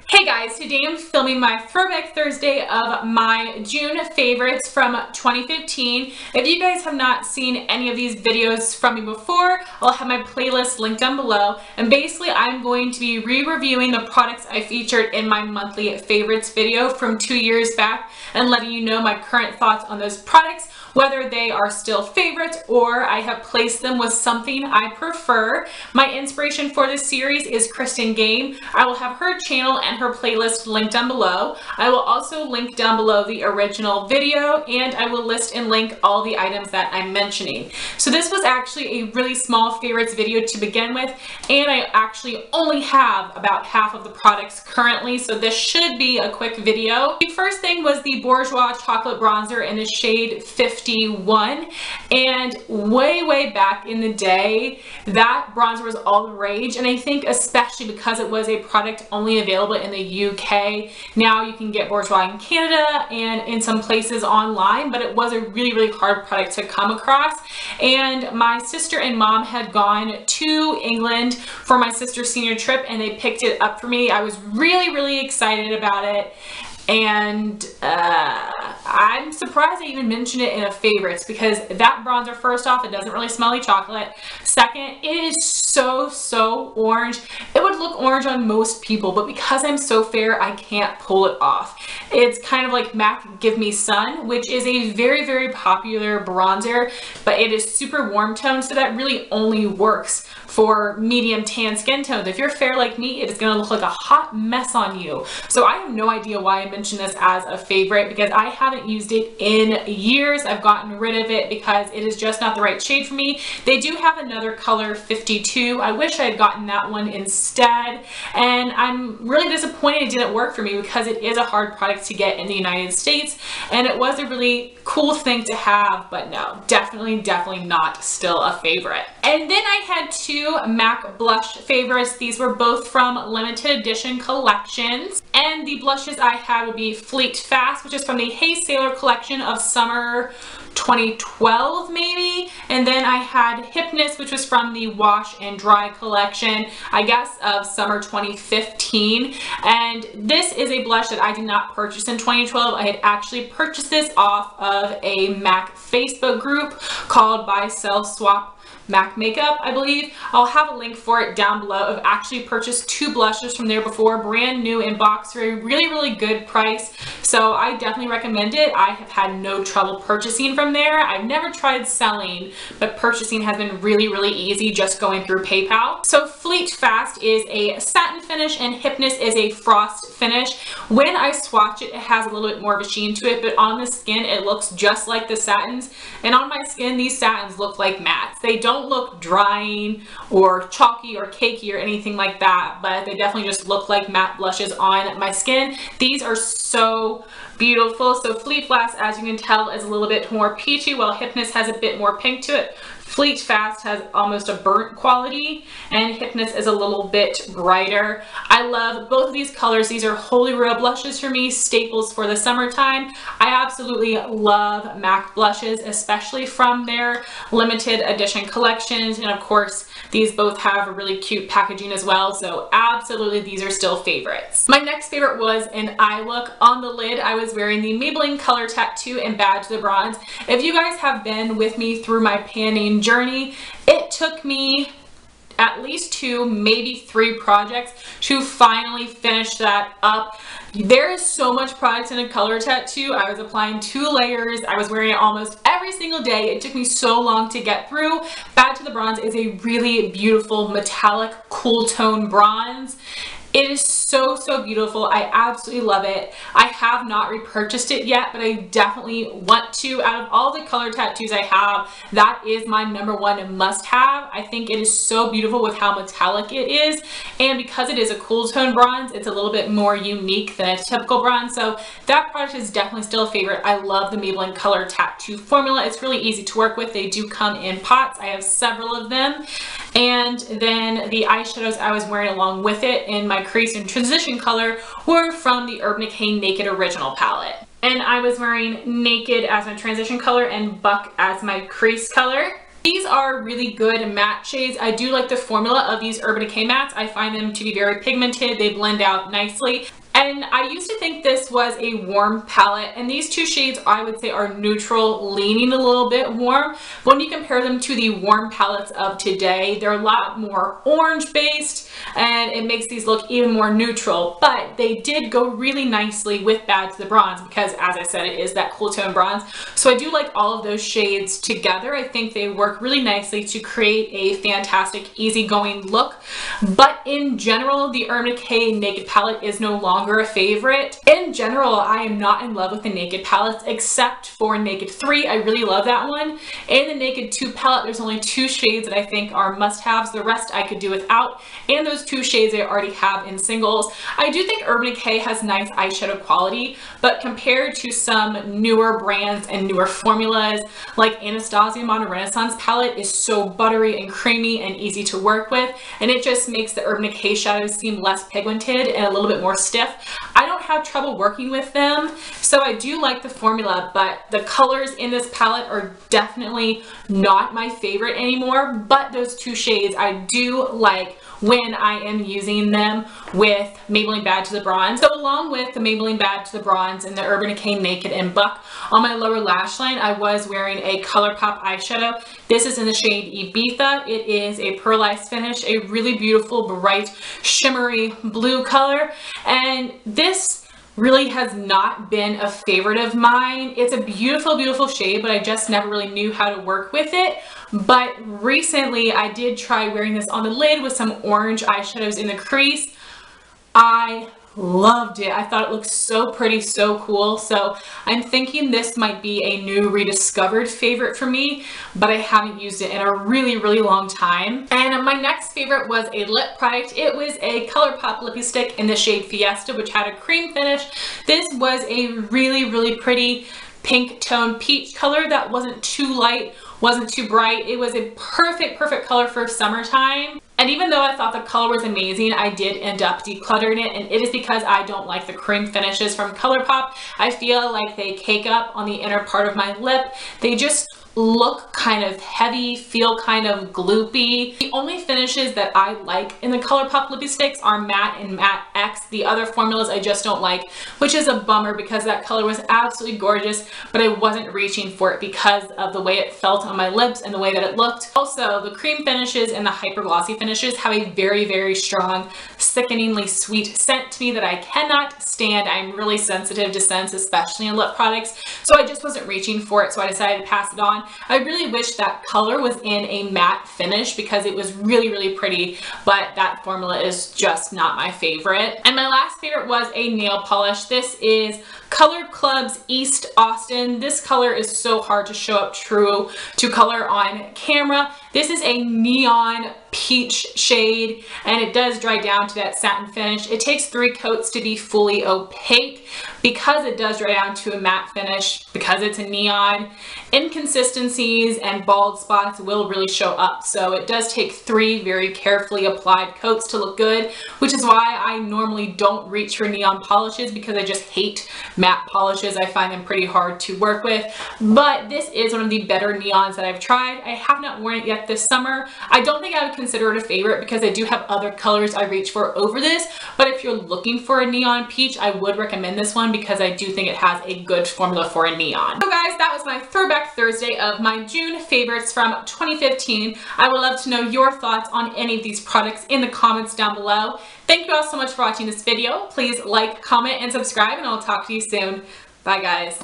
Hey guys, today I'm filming my Throwback Thursday of my June favorites from 2015. If you guys have not seen any of these videos from me before, I'll have my playlist linked down below. And basically I'm going to be re-reviewing the products I featured in my monthly favorites video from 2 years back and letting you know my current thoughts on those products, whether they are still favorites or I have placed them with something I prefer. My inspiration for this series is Kristen Game. I will have her channel and her playlist linked down below. I will also link down below the original video, and I will list and link all the items that I'm mentioning. So this was actually a really small favorites video to begin with, and I actually only have about half of the products currently, so this should be a quick video. The first thing was the Bourjois chocolate bronzer in the shade 51, and way back in the day that bronzer was all the rage, and I think especially because it was a product only available in the UK. Now you can get Bourjois in Canada and in some places online, but it was a really hard product to come across. And my sister and mom had gone to England for my sister's senior trip and they picked it up for me. I was really excited about it. And I'm surprised I even mentioned it in a favorites, because that bronzer, first off, it doesn't really smell like chocolate. Second, it is so orange. It would look orange on most people, but because I'm so fair, I can't pull it off. It's kind of like MAC Give Me Sun, which is a very popular bronzer, but it is super warm toned, so that really only works for medium tan skin tones. If you're fair like me, it is going to look like a hot mess on you. So I have no idea why I mentioned this as a favorite, because I haven't used it in years. I've gotten rid of it because it is just not the right shade for me. They do have another color, 52. I wish I had gotten that one instead, and I'm really disappointed it didn't work for me because it is a hard product to get in the United States, and it was a really cool thing to have, but no, definitely not still a favorite. And then I had two MAC blush favorites. These were both from limited edition collections, and the blushes I had would be Fleet Fast, which is from the Hey Sailor collection of summer 2012 maybe, and then I had Hipness, which was from the Wash and Dry collection, I guess, of summer 2015. And this is a blush that I did not purchase in 2012. I had actually purchased this off of a MAC Facebook group called Buy Sell Swap MAC Makeup, I believe. I'll have a link for it down below. I've actually purchased two blushes from there before, brand new in box for a really good price, so I definitely recommend it. I have had no trouble purchasing from there. I've never tried selling, but purchasing has been really easy just going through PayPal. So Fleet Fast is a satin finish and Hipness is a frost finish. When I swatch it, it has a little bit more of a sheen to it, but on the skin it looks just like the satins, and on my skin these satins look like mattes. They don't look drying or chalky or cakey or anything like that, but they definitely just look like matte blushes on my skin. These are so beautiful. So Fleet Fast, as you can tell, is a little bit more peachy, while Hipness has a bit more pink to it. Fleet Fast has almost a burnt quality, and Hipness is a little bit brighter. I love both of these colors. These are holy grail blushes for me, staples for the summertime. I absolutely love MAC blushes, especially from their limited edition collections, and of course these both have a really cute packaging as well, so absolutely these are still favorites. My next favorite was an eye look. On the lid I was wearing the Maybelline Color Tattoo in Bad to the Bronze. If you guys have been with me through my panning journey, it took me at least 2, maybe 3 projects to finally finish that up. There is so much product in a color tattoo. I was applying 2 layers. I was wearing it almost every single day. It took me so long to get through. Bad to the Bronze is a really beautiful metallic cool tone bronze. It is so beautiful. I absolutely love it. I have not repurchased it yet, but I definitely want to. Out of all the color tattoos I have, that is my #1 must-have. I think it is so beautiful with how metallic it is, and because it is a cool tone bronze, it's a little bit more unique than a typical bronze, so that product is definitely still a favorite. I love the Maybelline Color Tattoo formula. It's really easy to work with. They do come in pots. I have several of them. And then the eyeshadows I was wearing along with it in my crease and transition color were from the Urban Decay Naked Original palette. And I was wearing Naked as my transition color and Buck as my crease color. These are really good matte shades. I do like the formula of these Urban Decay mattes. I find them to be very pigmented. They blend out nicely. And I used to think this was a warm palette, and these two shades I would say are neutral, leaning a little bit warm. But when you compare them to the warm palettes of today, they're a lot more orange based, and it makes these look even more neutral. But they did go really nicely with Bad to the Bronze because, as I said, it is that cool tone bronze. So I do like all of those shades together. I think they work really nicely to create a fantastic, easygoing look. But in general, the Urban Decay Naked palette is no longer a favorite. In general, I am not in love with the Naked palettes except for Naked 3. I really love that one. In the Naked 2 palette, there's only 2 shades that I think are must-haves. The rest I could do without, and those 2 shades I already have in singles. I do think Urban Decay has nice eyeshadow quality, but compared to some newer brands and newer formulas, like Anastasia Modern Renaissance palette is so buttery and creamy and easy to work with, and it just makes the Urban Decay shadows seem less pigmented and a little bit more stiff. I don't have trouble working with them, so I do like the formula, but the colors in this palette are definitely not my favorite anymore. But those 2 shades I do like when I am using them with Maybelline Bad to the Bronze. So along with the Maybelline Bad to the Bronze and the Urban Decay Naked and Buck, on my lower lash line I was wearing a ColourPop eyeshadow. This is in the shade Ibiza. It is a pearlized finish, a really beautiful, bright, shimmery blue color, and this really has not been a favorite of mine. It's a beautiful, beautiful shade, but I just never really knew how to work with it. But recently I did try wearing this on the lid with some orange eyeshadows in the crease. I loved it. I thought it looked so pretty, so cool. So I'm thinking this might be a new rediscovered favorite for me, but I haven't used it in a really, really long time. And my next favorite was a lip product. It was a ColourPop lippy stick in the shade Fiesta, which had a cream finish. This was a really, really pretty pink tone peach color that wasn't too light, wasn't too bright. It was a perfect, perfect color for summertime. And even though I thought the color was amazing, I did end up decluttering it, and it is because I don't like the cream finishes from ColourPop. I feel like they cake up on the inner part of my lip. They just look kind of heavy, feel kind of gloopy. The only finishes that I like in the ColourPop lippy sticks are matte and matte X. The other formulas I just don't like, which is a bummer because that color was absolutely gorgeous, but I wasn't reaching for it because of the way it felt on my lips and the way that it looked. Also, the cream finishes and the hyper glossy finishes have a very, very strong, sickeningly sweet scent to me that I cannot stand. I'm really sensitive to scents, especially in lip products, so I just wasn't reaching for it, so I decided to pass it on. I really wish that color was in a matte finish because it was really, really pretty, but that formula is just not my favorite. And my last favorite was a nail polish. This is Color Club's East Austin. This color is so hard to show up true to color on camera. This is a neon peach shade, and it does dry down to that satin finish. It takes 3 coats to be fully opaque. Because it does dry down to a matte finish, because it's a neon, inconsistencies and bald spots will really show up. So it does take 3 very carefully applied coats to look good, which is why I normally don't reach for neon polishes, because I just hate matte polishes. I find them pretty hard to work with. But this is one of the better neons that I've tried. I have not worn it yet this summer. I don't think I would consider it a favorite because I do have other colors I reach for over this, but if you're looking for a neon peach, I would recommend this one because I do think it has a good formula for a neon. So guys, that was my Throwback Thursday of my June favorites from 2015. I would love to know your thoughts on any of these products in the comments down below. Thank you all so much for watching this video. Please like, comment, and subscribe, and I'll talk to you soon. Bye guys.